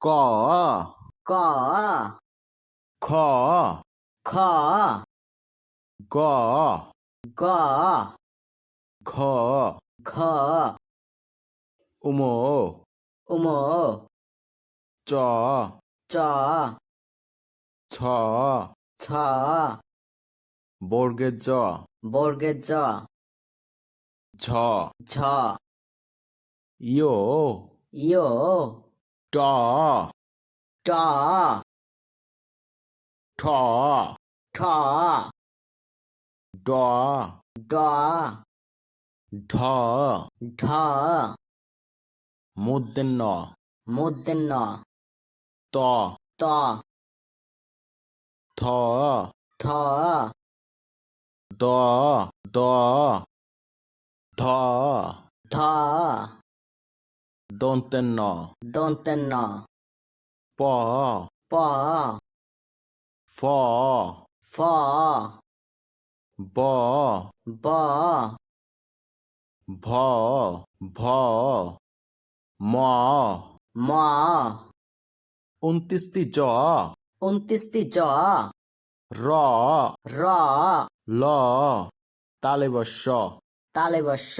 ক ক খ খ গ গ ঘ ঘ উম উম চ চ ছ ছ বর্গের জ বর্গের জ ঝ ঝ ইয় ইয় ট ট ঠ ঠ ড ড ঢ ঢ মূর্ধন্য ন মূর্ধন্য ন ত ত থ থ দ দ ধ ধ দন্তের ন দন্তের ন প প ফ ফ ব ব ভ ভ ম ম ২৯টি জ ২৯টি জ র র ল তালে বস্য তালে বস্য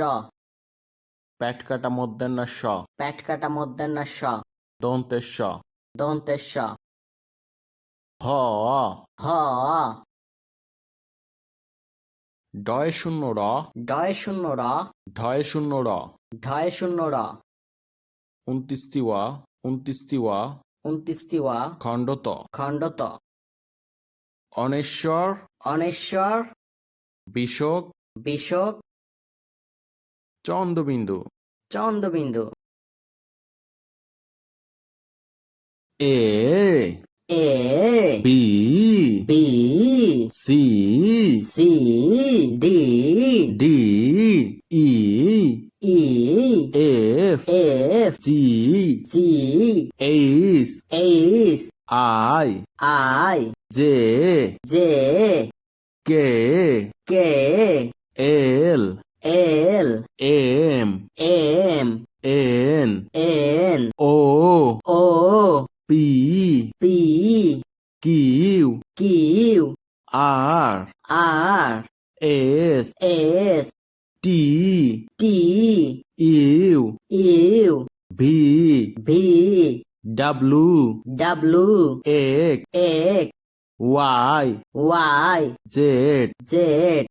পেট কাটা মধ্যাহ্ন স পেট কাটা মধ্যাহ্ন স দন্তের স দন্তের স হ হ ডয় শূন্য র ডয় শূন্য র ঢয় শূন্য র ঢয় শূন্য র ২৯টি ওয়া ২৯টি ওয়া ২৯টি ওয়া খণ্ডত খণ্ডত অনেশ্বর অনেশ্বর বিষক বিষক চন্দ্রবিন্দু চন্দ্রবিন্দু A A B B C C D D E E F F G G H H I I J J K K L L M M N N O O P P Q Q R R S S T T U U V V W W X X Y Y Z Z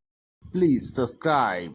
please subscribe